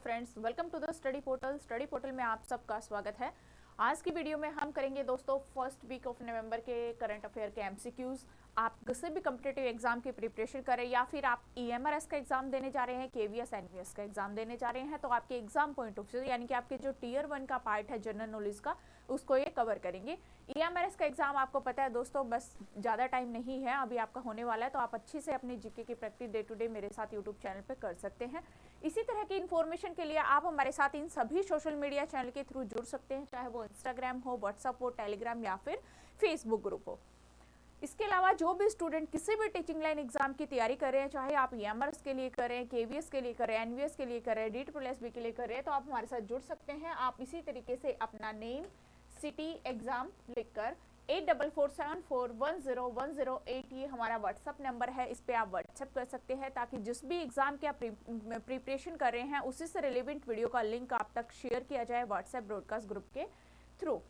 Friends, welcome to the study portal. Study portal में आप सबका स्वागत है। आज की वीडियो में हम करेंगे दोस्तों फर्स्ट वीक ऑफ नवंबर के करंट अफेयर के एमसीक्यूज। आप किसी भी कम्पिटिटिव एग्जाम की प्रिपरेशन करें या फिर आप ईएमआरएस का एग्जाम देने जा रहे हैं, केवीएस एनवीएस का एग्जाम देने जा रहे हैं, तो आपके एग्जाम पॉइंट ऑफ व्यू यानी कि आपके जो टीयर 1 का पार्ट है जनरल नॉलेज का, उसको ये कवर करेंगे। ईएमआरएस का एग्जाम आपको पता है दोस्तों, बस ज़्यादा टाइम नहीं है, अभी आपका होने वाला है, तो आप अच्छे से अपनी जीके की प्रैक्टिस डे टू डे मेरे साथ यूट्यूब चैनल पर कर सकते हैं। इसी तरह की इन्फॉर्मेशन के लिए आप हमारे साथ इन सभी सोशल मीडिया चैनल के थ्रू जुड़ सकते हैं, चाहे वो इंस्टाग्राम हो, व्हाट्सएप हो, टेलीग्राम या फिर फेसबुक ग्रुप हो। इसके अलावा जो भी स्टूडेंट किसी भी टीचिंग लाइन एग्जाम की तैयारी कर रहे हैं, चाहे आप ईएमआरएस के लिए करें, केवीएस के लिए करें, एनवीएस के लिए करें, DSSB के लिए करें, तो आप हमारे साथ जुड़ सकते हैं। आप इसी तरीके से अपना नेम, सिटी, एग्जाम लिखकर 8447410108 ये हमारा व्हाट्सएप नंबर है, इस पे आप व्हाट्सएप कर सकते हैं, ताकि जिस भी एग्जाम के आप प्रिपरेशन कर रहे हैं उसी से रिलेवेंट वीडियो का लिंक आप तक शेयर किया जाए व्हाट्सएप ब्रॉडकास्ट ग्रुप के थ्रू।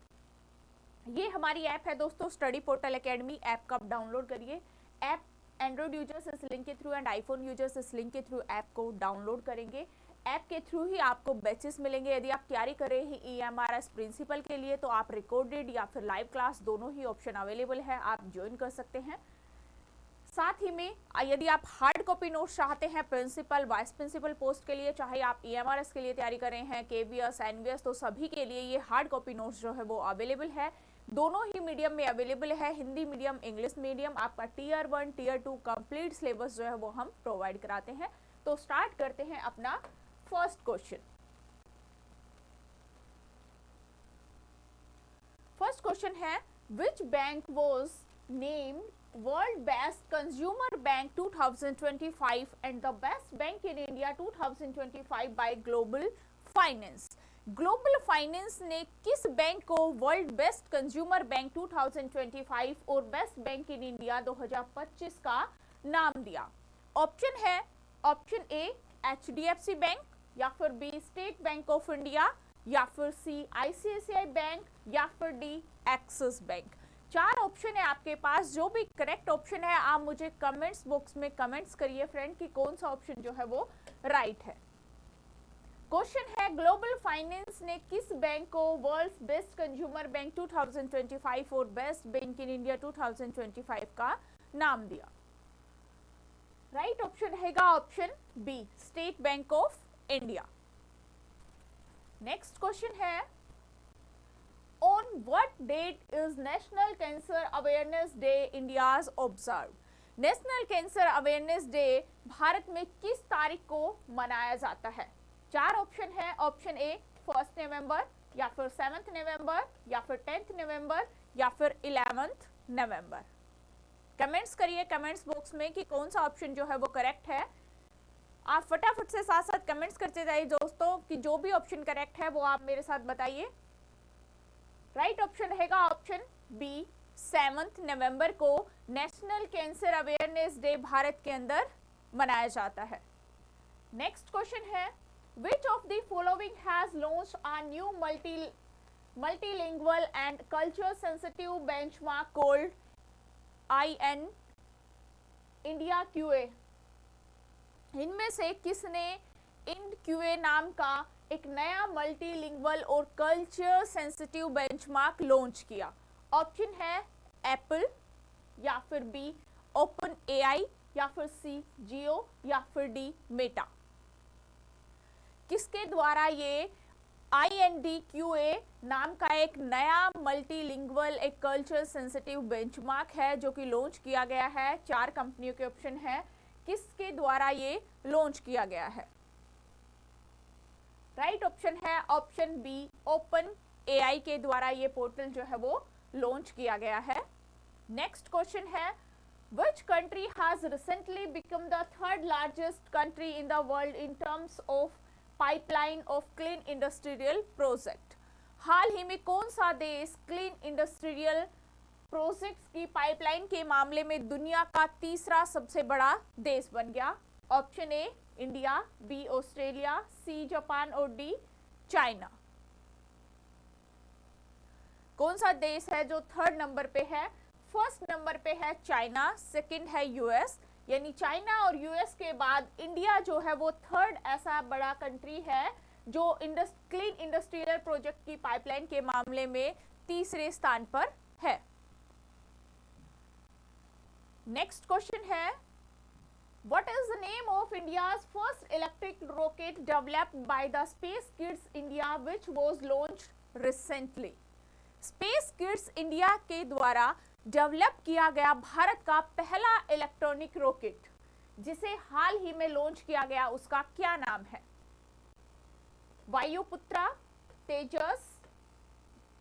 ये हमारी ऐप है दोस्तों, स्टडी पोर्टल एकेडमी। ऐप का आप डाउनलोड करिए। ऐप एंड्रॉइड यूजर्स इस लिंक के थ्रू एंड आईफोन यूजर्स इस लिंक के थ्रू ऐप को डाउनलोड करेंगे। ऐप के थ्रू ही आपको बैचेस मिलेंगे। यदि आप तैयारी कर रहे हैं ईएमआरएस प्रिंसिपल के लिए, तो आप रिकॉर्डेड या फिर लाइव क्लास दोनों ही ऑप्शन अवेलेबल है, आप ज्वाइन कर सकते हैं। साथ ही में यदि आप हार्ड कॉपी नोट्स चाहते हैं प्रिंसिपल, वाइस प्रिंसिपल पोस्ट के लिए, चाहे आप ईएमआरएस के लिए तैयारी कर रहे हैं, केवीएस, एनवीएस, तो सभी के लिए ये हार्ड कॉपी नोट्स जो है वो अवेलेबल है। दोनों ही मीडियम में अवेलेबल है, हिंदी मीडियम, इंग्लिश मीडियम। आपका टीयर 1, टीयर 2 कंप्लीट सिलेबस जो है वो हम प्रोवाइड कराते हैं। तो स्टार्ट करते हैं अपना फर्स्ट क्वेश्चन। फर्स्ट क्वेश्चन है, which bank was named World Best Consumer Bank 2025 and the best bank in India 2025 by Global Finance. Global Finance ने किस बैंक को वर्ल्ड बेस्ट कंज्यूमर बैंक 2025 और बेस्ट बैंक इन इंडिया 2025 का नाम दिया? Option है, option ए HDFC bank, या फिर B State Bank of India, या फिर सी ICICI बैंक, या फिर डी एक्सिस बैंक। 4 ऑप्शन है आपके पास। जो भी करेक्ट ऑप्शन है आप मुझे कमेंट्स बॉक्स में कमेंट्स करिए फ्रेंड कि कौन सा ऑप्शन जो है वो राइट है। क्वेश्चन है, ग्लोबल फाइनेंस ने किस बैंक को वर्ल्ड बेस्ट कंज्यूमर बैंक 2025 और बेस्ट बैंक इन इंडिया 2025 का नाम दिया? राइट ऑप्शन रहेगा option B State Bank of India. Next question है, on what date is national cancer awareness day India's observe? National cancer awareness day Bharat में किस तारीख को मनाया जाता है? 4 ऑप्शन है। ऑप्शन ए 1 नवंबर, या फिर 7 नवंबर, या फिर 10 नवंबर, या फिर 11 नवंबर। कमेंट्स करिए कमेंट्स बॉक्स में कि कौन सा ऑप्शन जो है वो करेक्ट है। आप फटाफट से साथ साथ कमेंट्स करते जाइए दोस्तों कि जो भी ऑप्शन करेक्ट है वो आप मेरे साथ बताइए। राइट ऑप्शन रहेगा ऑप्शन बी 7 नवंबर को national cancer awareness day Bharat के अंदर मनाया जाता है। नेक्स्ट क्वेश्चन है, which of the following has launched a new multilingual and culture sensitive benchmark called IN India QA? इनमें से किसने INQA नाम का एक नया मल्टीलिंगुअल और कल्चर सेंसिटिव बेंचमार्क लॉन्च किया? ऑप्शन है एप्पल, या फिर बी ओपन AI, या फिर सी जियो, या फिर डी मेटा। किसके द्वारा ये INDQA नाम का एक नया मल्टीलिंगुअल, एक कल्चर सेंसिटिव बेंचमार्क है जो कि लॉन्च किया गया है? 4 कंपनियों के ऑप्शन है, किसके द्वारा ये लॉन्च किया गया है? राइट ऑप्शन है ऑप्शन बी ओपन AI के द्वारा ये पोर्टल जो है वो लॉन्च किया गया है। नेक्स्ट क्वेश्चन है, which country has recently become the 3rd largest country in the world in terms of pipeline of clean industrial project? हाल ही में कौन सा देश क्लीन इंडस्ट्रियल प्रोजेक्ट्स की पाइपलाइन के मामले में दुनिया का तीसरा सबसे बड़ा देश बन गया? Option A India, B Australia, C Japan और डी चाइना। कौन सा देश है जो 3rd नंबर पे है? 1st नंबर पे है चाइना, 2nd है US, यानी चाइना और यूएस के बाद इंडिया जो है वो थर्ड ऐसा बड़ा कंट्री है जो क्लीन इंडस्ट्रियल प्रोजेक्ट की पाइपलाइन के मामले में तीसरे स्थान पर है। नेक्स्ट क्वेश्चन है, What is the name of India's first electric rocket developed by the Space Kids India which was launched recently? Space Kids India के द्वारा डेवलप किया गया भारत का पहला इलेक्ट्रॉनिक रॉकेट जिसे हाल ही में लॉन्च किया गया उसका क्या नाम है? वायुपुत्रा, तेजस,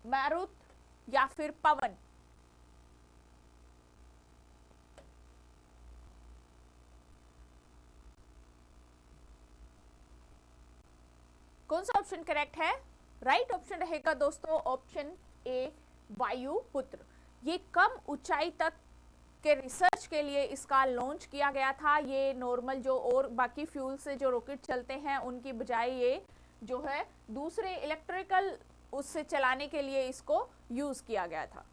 मारुत या फिर पवन? कौन सा ऑप्शन करेक्ट है? राइट ऑप्शन रहेगा दोस्तों ऑप्शन ए, वायुपुत्र। ये कम ऊंचाई तक के रिसर्च के लिए इसका लॉन्च किया गया था। ये नॉर्मल जो और बाकी फ्यूल से जो रॉकेट चलते हैं उनकी बजाय ये जो है दूसरे इलेक्ट्रिकल उससे चलाने के लिए इसको यूज किया गया था।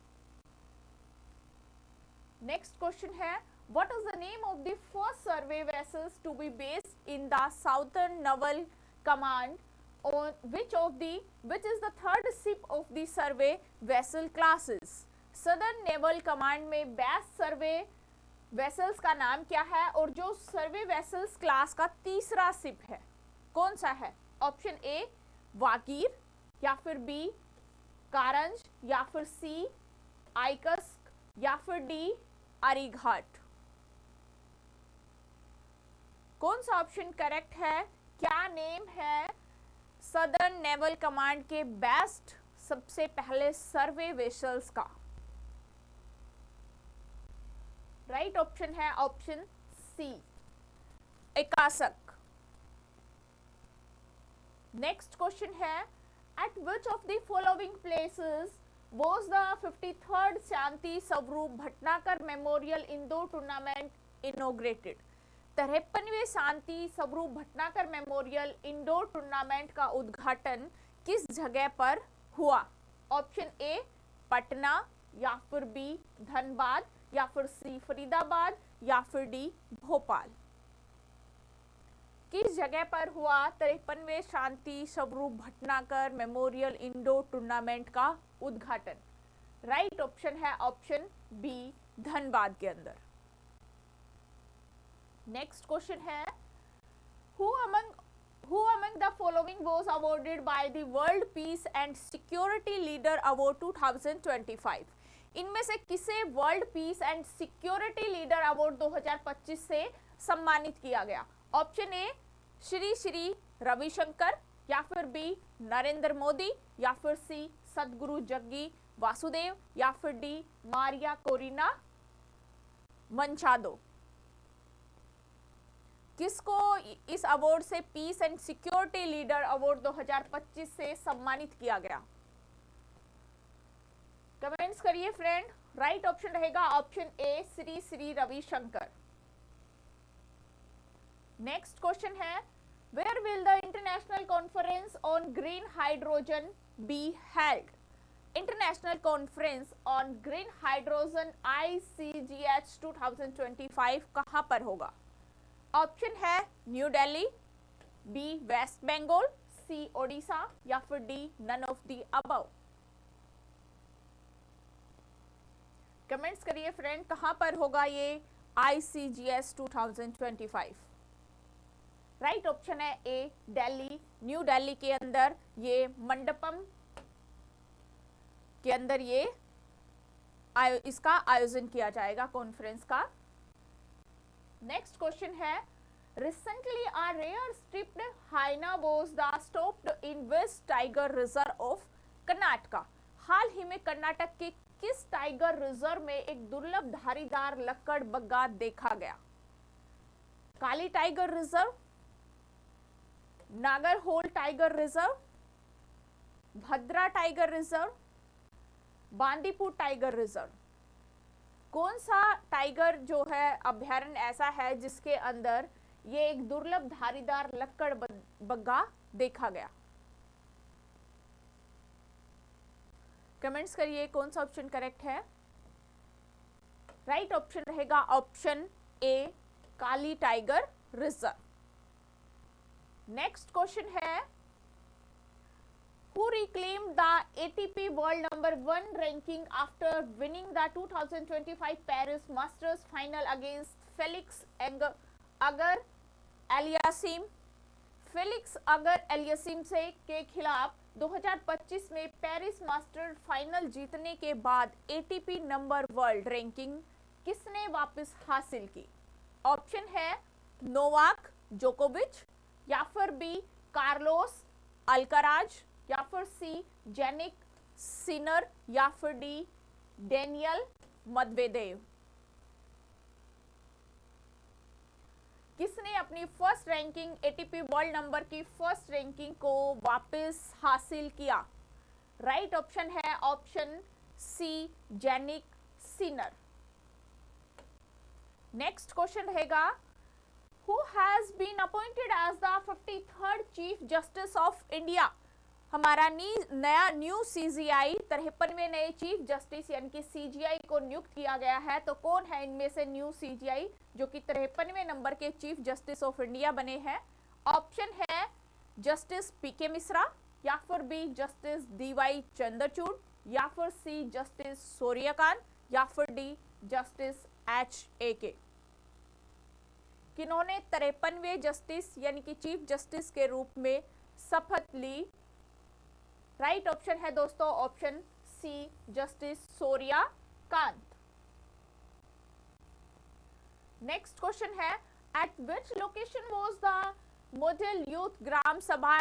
नेक्स्ट क्वेश्चन है, what is the name of the first survey vessels to be based in the Southern Naval Command on which is the third ship of the survey vessel classes? Southern naval command में best सर्वे vessels का नाम क्या है और जो सर्वे vessels class का तीसरा ship है कौन सा है? ऑप्शन ए, वागीर, या फिर बी, कारंज, या फिर सी, आइकस्क, या फिर डी, अरीघाट? कौन सा ऑप्शन करेक्ट है? क्या नेम है सदर्न नेवल कमांड के बेस्ट सबसे पहले सर्वे वेसल्स का? राइट ऑप्शन है ऑप्शन सी, एकासक। नेक्स्ट क्वेश्चन है, at which of the following places was the 53rd Shanti Swarup Bhatnagar memorial indoor tournament inaugurated? 53वें Shanti Swarup Bhatnagar memorial indoor tournament का उद्घाटन किस जगह पर हुआ? ऑप्शन ए, पटना, या फिर बी, धनबाद, या फिर सी, फरीदाबाद, या फिर डी, भोपाल? किस जगह पर हुआ 53वें Shanti Swarup Bhatnagar memorial indoor tournament का उद्घाटन? राइट ऑप्शन है ऑप्शन बी, धनबाद के अंदर। नेक्स्ट क्वेश्चन है, who among the following was awarded by the World Peace and Security Leader Award 2025? इनमें से किसे world peace and security leader award 2025 से सम्मानित किया गया? ऑप्शन ए, श्री श्री रविशंकर, या फिर बी, नरेंद्र मोदी, या फिर सी, सदगुरु जग्गी वासुदेव, या फिर डी, मारिया कोरिना मंचादो? किसको इस अवार्ड से peace and security leader award 2025 से सम्मानित किया गया? कमेंट्स करिए फ्रेंड। राइट ऑप्शन रहेगा option A, Shri Shri Ravishankar. Next question है, where will the international conference on green hydrogen be held? International conference on green hydrogen ICGH 2025 कहां पर होगा? ऑप्शन है New Delhi, B, West Bengal, C, Odisha, या फिर D, none of the above? Comments करिए friend, कहां पर होगा ये ICGS 2025? राइट ऑप्शन है ए, दिल्ली, न्यू दिल्ली के अंदर ये मंडपम के अंदर ये इसका आयोजन किया जाएगा कॉन्फ्रेंस का। नेक्स्ट क्वेश्चन है, recently a rare striped hyena was the stopped in west tiger reserve of Karnataka? हाल ही में कर्नाटक के किस टाइगर रिजर्व में एक दुर्लभ धारीदार लक्कड़ बग्गा देखा गया? Kali tiger reserve, Nagarhole tiger reserve, Bhadra tiger reserve, Bandipur tiger reserve? कौन सा टाइगर जो है अभयारण्य ऐसा है जिसके अंदर ये एक दुर्लभ धारीदार लक्कड़ बग्गा देखा गया? कमेंट्स करिए कौन सा ऑप्शन करेक्ट है। राइट ऑप्शन रहेगा ऑप्शन ए, काली टाइगर रिजर्व। नेक्स्ट क्वेश्चन है, who reclaimed the ATP World number 1 ranking after winning the 2025 Paris Masters final against Felix Auger Aliassime। Felix अगर एलियसीम से के खिलाफ 2025 में पेरिस मास्टर फाइनल जीतने के बाद एटीपी नंबर वर्ल्ड रैंकिंग किसने वापस हासिल की? ऑप्शन है नोवाक जोकोविच, या फिर बी कार्लोस अल्कराज, या फिर सी जेनिक सिनर, या फिर डी डेनियल मेदवेदेव। किसने अपनी first ranking ATP world number की फर्स्ट रैंकिंग को वापस हासिल किया? राइट ऑप्शन है option C Jannik Sinner. Next question रहेगा, who has been appointed as the 53rd chief justice of India. हमारा नया न्यू सीजीआई 53वें नए चीफ जस्टिस यानी कि सीजीआई को नियुक्त किया गया है। तो कौन है इनमें से न्यू सीजीआई जो कि 53वें नंबर के चीफ जस्टिस ऑफ इंडिया बने हैं? ऑप्शन है जस्टिस पीके मिश्रा, या फिर बी जस्टिस डीवाई चंद्रचूड़, या फिर सी जस्टिस सूर्यकांत, या फिर डी जस्टिस HAK। किन्होंने 53वें जस्टिस यानी कि चीफ जस्टिस के रूप में शपथ ली? राइट ऑप्शन है दोस्तों option C justice Suryakant. Next question है, at which location was the model youth gram sabha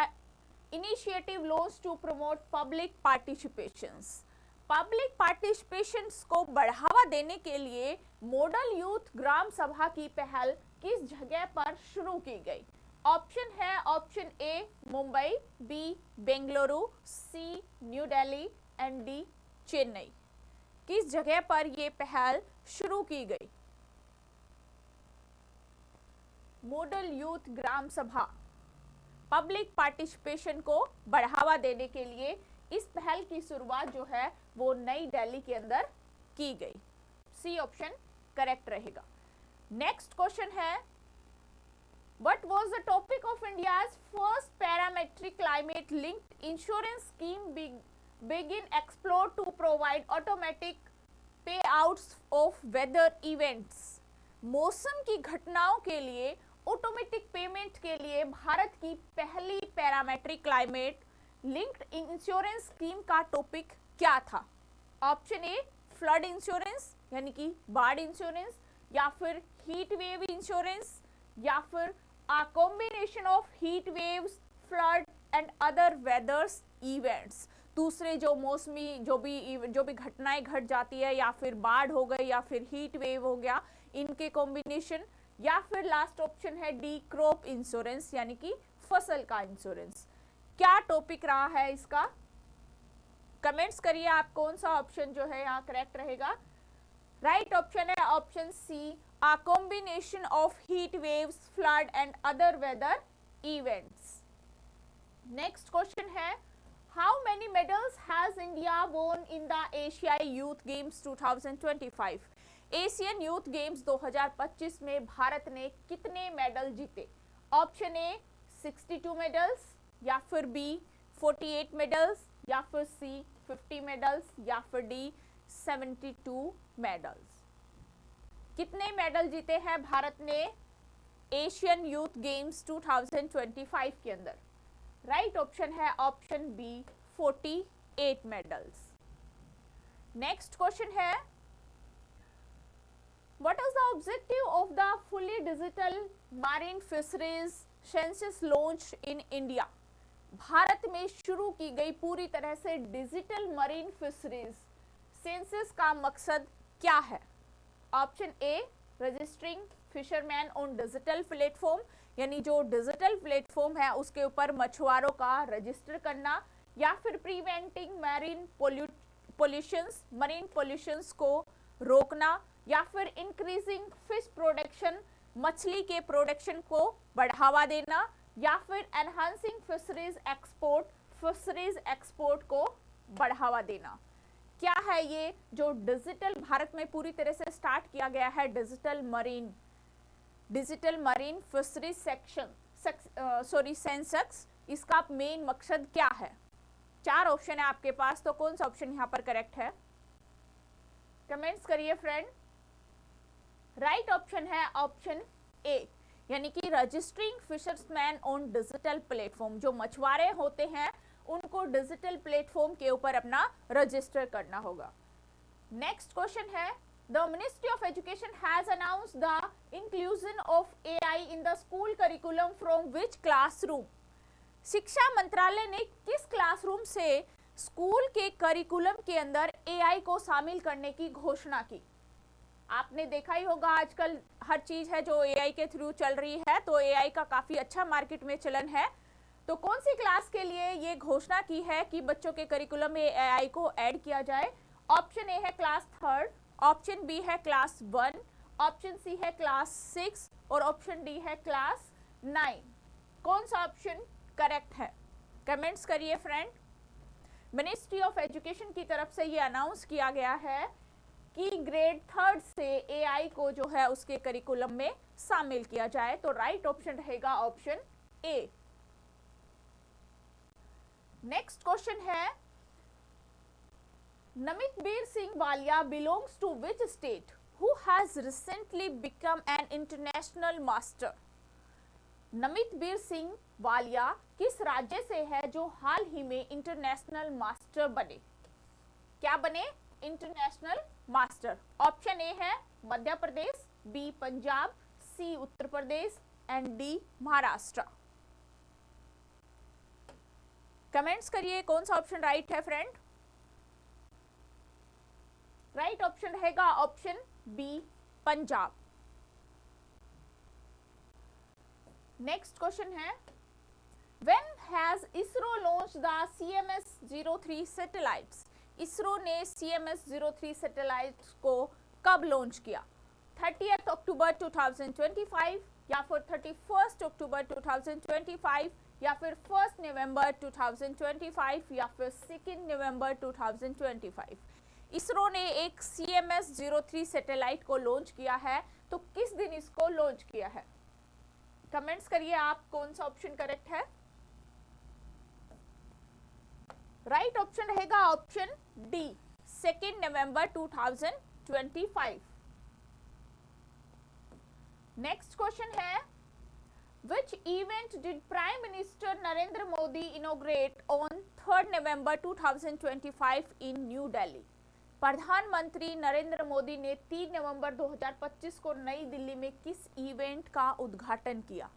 initiative launch to promote public participations. Public participations को बढ़ावा देने के लिए मॉडल यूथ ग्राम सभा की पहल किस जगह पर शुरू की गई? ऑप्शन है option A Mumbai, B Bengaluru, C New Delhi and D Chennai. किस जगह पर यह पहल शुरू की गई? मॉडल यूथ ग्राम सभा पब्लिक पार्टिसिपेशन को बढ़ावा देने के लिए इस पहल की शुरुआत जो है वो नई दिल्ली के अंदर की गई। सी ऑप्शन करेक्ट रहेगा। नेक्स्ट क्वेश्चन है, What was the topic of India's first parametric climate linked insurance scheme begin explored to provide automatic payouts of weather events? मौसम की घटनाओं के लिए ऑटोमेटिक पेमेंट के लिए भारत की पहली parametric climate linked insurance scheme का टॉपिक क्या था? ऑप्शन ए फ्लड इंश्योरेंस यानी कि बाढ़ इंश्योरेंस, या फिर हीट वेव इंश्योरेंस, या फिर a combination of heat waves, flood and other weather events। दूसरे जो मौसमी जो भी घटनाएं घट जाती है, या फिर बाढ़ हो गई, या फिर हीट वेव हो गया, इनके कॉम्बिनेशन, या फिर लास्ट ऑप्शन है डी क्रॉप इंश्योरेंस यानी कि फसल का इंश्योरेंस। क्या टॉपिक रहा है इसका? कमेंट्स करिए आप कौन सा ऑप्शन जो है यहाँ करेक्ट रहेगा। राइट ऑप्शन है option C a combination of heat waves, flood and other weather events। Next question है, how many medals has India won in the Asia Youth Games 2025? Asian youth games 2025 में भारत ने कितने medal जीते? Option A 62 medals, या फिर B 48 medals, या फिर सी 50 medals, या फिर डी 72 मेडल्स। कितने मेडल जीते हैं भारत ने एशियन यूथ गेम्स 2025 के अंदर? राइट ऑप्शन है option B 48 medals. Next question है, what is the objective of the fully digital marine fisheries census launch in India? Bharat में शुरू की गई पूरी तरह से डिजिटल मरीन फिशरीज सेंसस का मकसद क्या है? Option A registering fisherman on digital platform यानी जो डिजिटल प्लेटफॉर्म है उसके ऊपर मछुआरों का रजिस्टर करना, या फिर प्रिवेंटिंग मैरीन पोल्यूशंस को रोकना, या फिर इंक्रीजिंग फिश प्रोडक्शन मछली के प्रोडक्शन को बढ़ावा देना, या फिर एनहांसिंग फिशरीज एक्सपोर्ट को बढ़ावा देना। क्या है ये जो डिजिटल भारत में पूरी तरह से स्टार्ट किया गया है digital marine digital marine fishery census, इसका मेन मकसद क्या है? 4 ऑप्शन है आपके पास, तो कौन सा ऑप्शन यहाँ पर करेक्ट है? कमेंट्स करिए फ्रेंड। राइट ऑप्शन है ऑप्शन ए, यानी कि रजिस्टरिंग फिशर्समैन ऑन डिजिटल प्लेटफॉर्म। जो मछुआरे होते हैं उनको डिजिटल प्लेटफॉर्म के ऊपर अपना रजिस्टर करना होगा। नेक्स्ट क्वेश्चन है, the ministry of education has announced the inclusion of AI in the school curriculum from which classroom? शिक्षा मंत्रालय ने किस क्लासरूम से स्कूल के करिकुलम के अंदर एआई को शामिल करने की घोषणा की? आपने देखा ही होगा आजकल हर चीज है जो एआई के थ्रू चल रही है, तो एआई का काफी अच्छा मार्केट में चलन है। तो कौन सी क्लास के लिए ये घोषणा की है कि बच्चों के करिकुलम में एआई को ऐड किया जाए? ऑप्शन ए है क्लास 3, ऑप्शन बी है क्लास 1, ऑप्शन सी है क्लास 6 और ऑप्शन डी है क्लास 9। कौन सा ऑप्शन करेक्ट है? कमेंट्स करिए फ्रेंड। मिनिस्ट्री ऑफ एजुकेशन की तरफ से ये अनाउंस किया गया है कि ग्रेड 3 से एआई को जो है उसके करिकुलम में शामिल किया जाए। तो राइट ऑप्शन रहेगा ऑप्शन ए। नेक्स्ट क्वेश्चन है, Namitbir Singh Walia belongs to which state who has recently become an International Master? Namitbir Singh Walia किस राज्य से है जो हाल ही में इंटरनेशनल मास्टर बने? क्या बने? International master. ऑप्शन ए है Madhya Pradesh, B Punjab, C Uttar Pradesh and D Maharashtra. Comments करिए कौन सा ऑप्शन राइट है फ्रेंड। राइट ऑप्शन रहेगा option B Punjab. Next question है, when has ISRO launch the CMS-03 satellites? ISRO ने CMS-03 सैटेलाइट्स को कब लॉन्च किया? 30 अक्टूबर 2025 या फिर 31 अक्टूबर 2025 या फिर 1 नवंबर 2025 या फिर 2 नवंबर 2025? इसरो ने एक CMS-03 सैटेलाइट को लॉन्च किया है, तो किस दिन इसको लॉन्च किया है? कमेंट्स करिए आप कौन सा ऑप्शन करेक्ट है। राइट ऑप्शन रहेगा ऑप्शन डी, 2 नवंबर 2025। नेक्स्ट क्वेश्चन है, which event did Prime Minister Narendra Modi inaugurate on 3rd November 2025 in New Delhi? प्रधानमंत्री नरेंद्र मोदी ने 3 नवंबर 2025 को नई दिल्ली में किस इवेंट का उद्घाटन किया?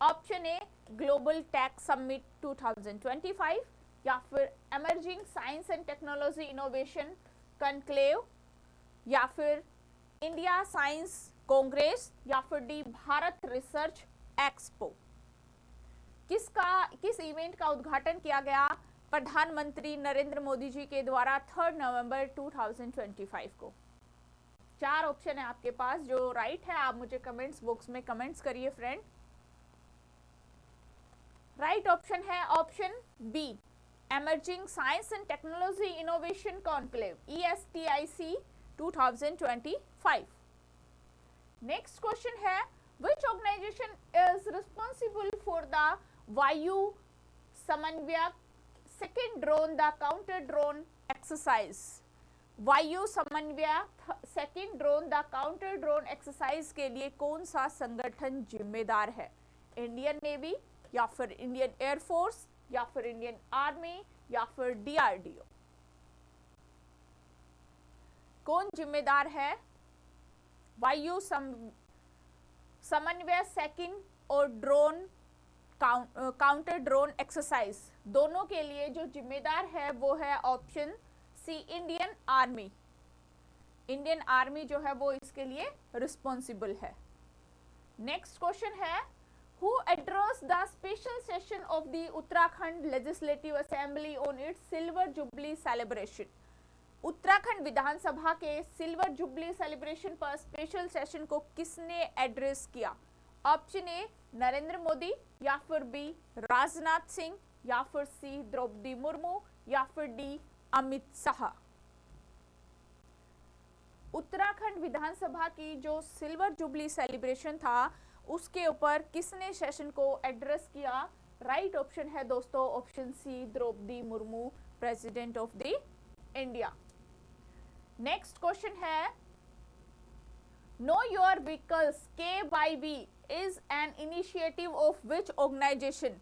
Option a global tech summit 2025 या फिर emerging Science and Technology Innovation conclave या फिर इंडिया साइंस कांग्रेस या फिर डी भारत रिसर्च एक्सपो। किस इवेंट का उद्घाटन किया गया प्रधानमंत्री नरेंद्र मोदी जी के द्वारा 3 नवंबर 2025 को? 4 ऑप्शन है आपके पास, जो राइट है आप मुझे कमेंट्स बॉक्स में कमेंट्स करिए फ्रेंड। राइट ऑप्शन है option B, Emerging Science and Technology Innovation Conclave ESTIC 2025। Next question है, which organization is responsible for the Vayu Samanvaya second drone the counter drone exercise? वायु समन्वय second drone the counter drone exercise के लिए कौन सा संगठन जिम्मेदार है? इंडियन नेवी या फिर इंडियन एयरफोर्स या फिर इंडियन आर्मी या फिर DRDO? कौन जिम्मेदार है वायु समन्वय सेकंड और ड्रोन काउंटर ड्रोन एक्सरसाइज दोनों के लिए जो जिम्मेदार है वो है option C, Indian army. Indian army जो है वो इसके लिए रिस्पॉन्सिबल है। नेक्स्ट क्वेश्चन है, who address the special session of the Uttarakhand legislative assembly on its silver jubilee celebration? Uttarakhand विधानसभा के सिल्वर जुबली सेलिब्रेशन पर स्पेशल सेशन को किसने एड्रेस किया? ऑप्शन ए नरेंद्र मोदी या फिर बी राजनाथ सिंह या फिर सी द्रौपदी मुर्मू या फिर डी अमित शाह? उत्तराखंड विधानसभा की जो सिल्वर जुबली सेलिब्रेशन था उसके ऊपर किसने सेशन को एड्रेस किया? राइट ऑप्शन है दोस्तों option C, Draupadi Murmu, president of the India. Next question है, know your vehicles KYV is an initiative of which organisation?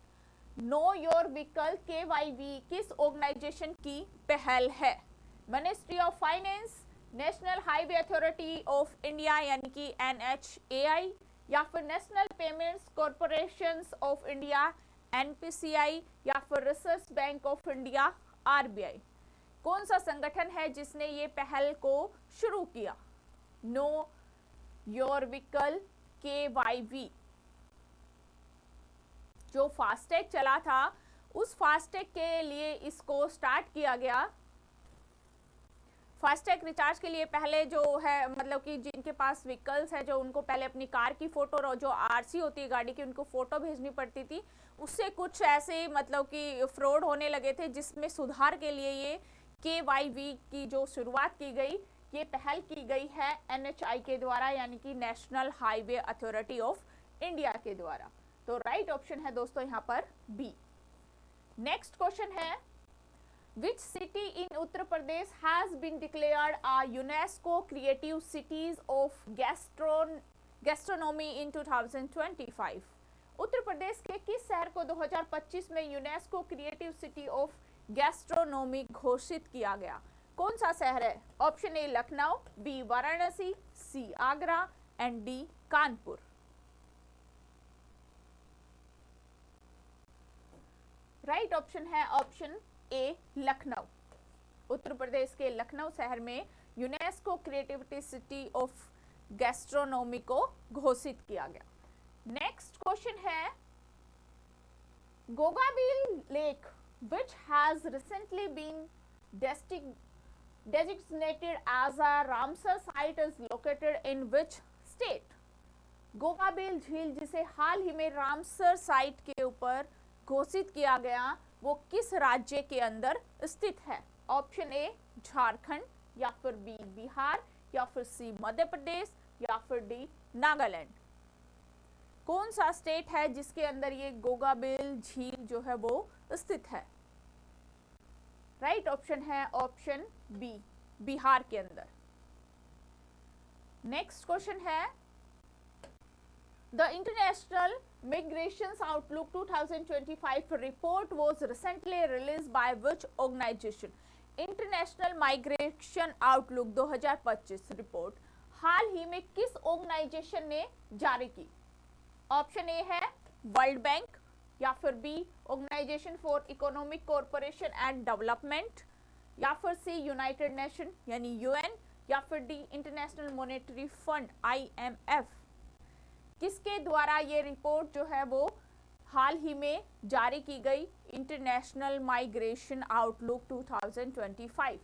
Know your vehicle KYV किस ऑर्गेनाइजेशन की पहल है? Ministry of finance, national highway authority of India यानी कि NHAI, या फिर national payments corporations of India NPCI, या फिर reserve bank of India RBI। कौन सा संगठन है जिसने ये पहल को शुरू किया? No your vehicle KYV। जो फास्टैग चला था उस फास्टैग के लिए इसको स्टार्ट किया गया। फास्टैग रिचार्ज के लिए पहले जो है मतलब कि जिनके पास व्हीकल्स है जो उनको पहले अपनी कार की फोटो और जो RC होती है गाड़ी की उनको फोटो भेजनी पड़ती थी। उससे कुछ ऐसे मतलब कि फ्रॉड होने लगे थे जिसमें सुधार के लिए ये KYV की जो शुरुआत की गई, ये पहल की गई है NHI के द्वारा यानी कि national highway authority of India के द्वारा। तो राइट ऑप्शन है दोस्तों यहाँ पर बी। नेक्स्ट क्वेश्चन है, which city in Uttar Pradesh has been declared a UNESCO Creative Cities of Gastronomy in 2025? Uttar Pradesh के किस शहर को 2025 में UNESCO creative city of gastronomy घोषित किया गया? कौन सा शहर है? Option A Lucknow, B Varanasi, C Agra and D Kanpur. Right option है ऑप्शन ए लखनऊ। उत्तर प्रदेश के लखनऊ शहर में UNESCO creativity city of gastronomy को घोषित किया गया। नेक्स्ट क्वेश्चन है, Gogabil lake which has recently been designated as a Ramsar site is located in which state? Gogabil झील जिसे हाल ही में रामसर साइट के ऊपर घोषित किया गया वो किस राज्य के अंदर स्थित है? ऑप्शन ए झारखंड, या फिर बी बिहार, या फिर सी मध्य प्रदेश, या फिर डी नागालैंड। कौन सा स्टेट है जिसके अंदर ये गोगाबिल झील जो है वो स्थित है? राइट ऑप्शन है ऑप्शन बी बिहार के अंदर। नेक्स्ट क्वेश्चन है, The International Migrations Outlook 2025 report was recently released by which organization? International Migration Outlook 2025 report हाल ही में किस ऑर्गेनाइजेशन ने जारी की? ऑप्शन ए है वर्ल्ड बैंक, या फिर B organisation for economic cooperation and Development, या फिर सी यूनाइटेड नेशन यानी UN, या फिर D International Monetary Fund IMF। किसके द्वारा ये रिपोर्ट जो है वो हाल ही में जारी की गई? International migration outlook 2025।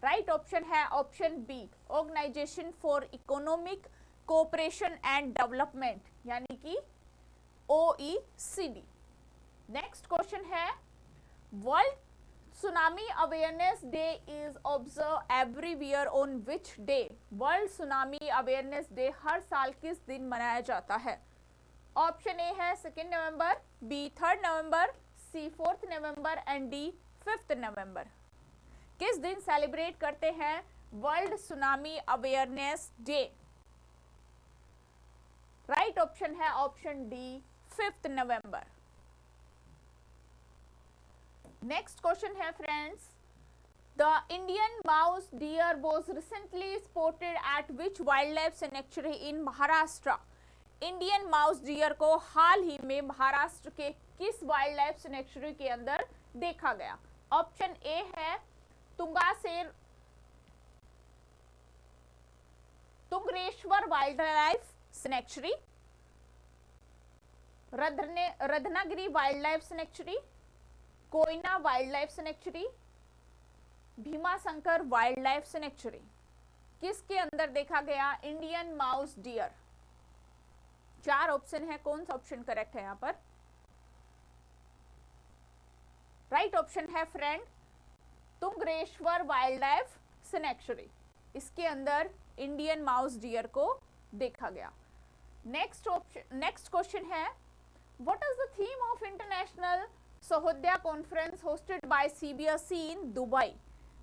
Right option है option B organisation for economic cooperation and development यानी कि OECD। नेक्स्ट क्वेश्चन है, world tsunami awareness day is observe everywhere on which day? World tsunami awareness day हर साल किस दिन मनाया जाता है? ऑप्शन ए है 2 नवंबर, बी 3 नवंबर, सी 4 नवंबर एंड डी 5 नवंबर। किस दिन सेलिब्रेट करते हैं world tsunami awareness day? Right option है ऑप्शन डी 5 नवंबर। नेक्स्ट क्वेश्चन है friends, the Indian mouse deer was recently spotted at which wildlife sanctuary in Maharashtra? Indian mouse deer को हाल ही में महाराष्ट्र के किस वाइल्ड लाइफ सैंक्चुरी के अंदर देखा गया? ऑप्शन ए है Tungareshwar wildlife sanctuary, Ratnagiri wildlife sanctuary, Koyna wildlife sanctuary, Bhimashankar wildlife sanctuary. किसके अंदर देखा गया इंडियन माउस डियर? 4 ऑप्शन है, कौन सा ऑप्शन करेक्ट है यहाँ पर? राइट ऑप्शन है friend Tungareshwar wildlife sanctuary. इसके अंदर इंडियन माउस डियर को देखा गया। नेक्स्ट क्वेश्चन है, what is the theme of international Sahodaya conference hosted by CBSE in Dubai?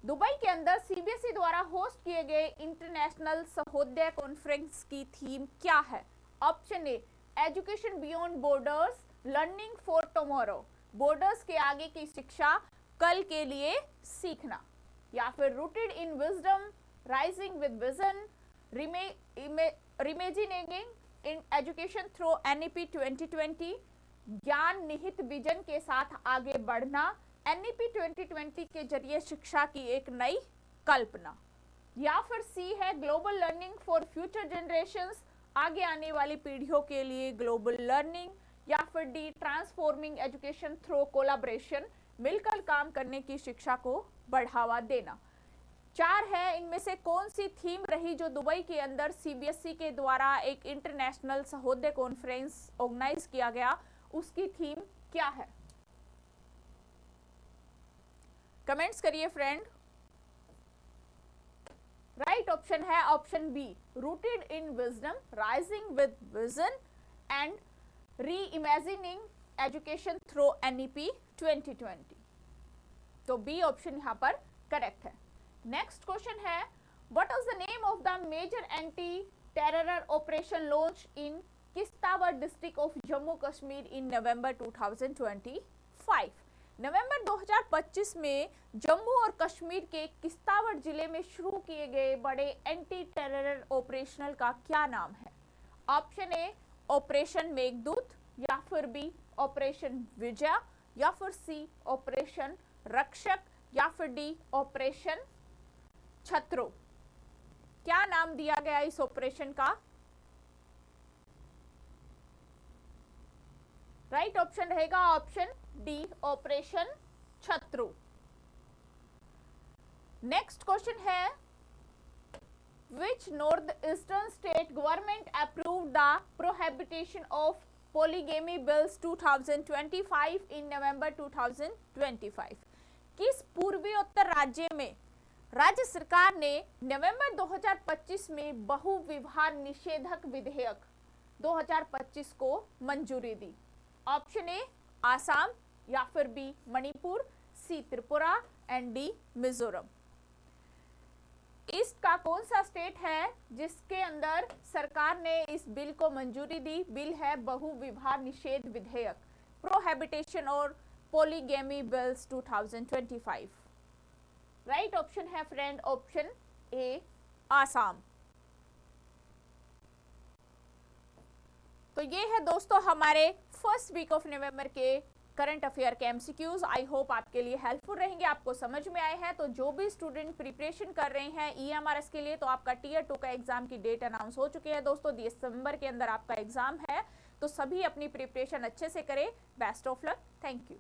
Dubai के अंदर सीबीएसई द्वारा होस्ट किए गए इंटरनेशनल सहोदया कॉन्फ्रेंस की थीम क्या है? Option A, education beyond borders, learning for tomorrow, borders के आगे की शिक्षा, कल के लिए सीखना, या फिर rooted in wisdom, rising with vision, reimagining in education through NEP 2020, ज्ञान निहित विजन के साथ आगे बढ़ना, एनईपी 2020 के जरिए शिक्षा की एक नई कल्पना, या फिर सी है global learning for future generations, आगे आने वाली पीढ़ियों के लिए ग्लोबल लर्निंग, या फिर D transforming education through collaboration, मिलकर काम करने की शिक्षा को बढ़ावा देना। 4 है, इनमें से कौन सी थीम रही जो दुबई के अंदर सीबीएसई के द्वारा एक इंटरनेशनल सहोदय कॉन्फ्रेंस ऑर्गेनाइज किया गया, उसकी थीम क्या है? कमेंट्स करिए फ्रेंड। राइट ऑप्शन है option B, rooted in wisdom, rising with vision and reimagining education through NEP 2020। तो बी ऑप्शन यहां पर करेक्ट है। नेक्स्ट क्वेश्चन है, what is the name of the major anti terror operation launch in Kishtwar district of Jammu Kashmir in November 2025? नवंबर 2025 में जम्मू और कश्मीर के किश्तवाड़ जिले में शुरू किए गए बड़े एंटी टेरर ऑपरेशनल का क्या नाम है? ऑप्शन ए, ऑपरेशन मेघदूत, या फिर बी, ऑपरेशन विजय, या फिर सी, ऑपरेशन रक्षक, या फिर डी, ऑपरेशन छत्रो। क्या नाम दिया गया इस ऑपरेशन का? राइट ऑप्शन रहेगा option D, operation Chhatru. Next question है, which northeastern state government approved the prohibition of polygamy bills 2025 in November 2025? किस पूर्वी उत्तर राज्य में राज्य सरकार ने नवंबर 2025 में बहुविवाह निषेधक विधेयक 2025 को मंजूरी दी? ऑप्शन ए, आसाम, या फिर B, Manipur, C, Tripura and D, Mizoram. East का कौन सा स्टेट है जिसके अंदर सरकार ने इस बिल को मंजूरी दी? बिल है बहुविवाह निषेध विधेयक, प्रोहिबिटेशन और पॉलीगैमी बिल्स 2025। राइट ऑप्शन है फ्रेंड ऑप्शन ए, आसाम। तो ये है दोस्तों हमारे फर्स्ट वीक ऑफ नवंबर के करंट अफेयर के एमसीक्यूज। आई होप आपके लिए हेल्पफुल रहेंगे, आपको समझ में आए हैं। तो जो भी स्टूडेंट प्रिपरेशन कर रहे हैं ईएमआरएस के लिए, तो आपका टीयर 2 का एग्जाम की डेट अनाउंस हो चुकी है दोस्तों। दिसंबर के अंदर आपका एग्जाम है, तो सभी अपनी प्रिपरेशन अच्छे से करें। Best of luck, thank you.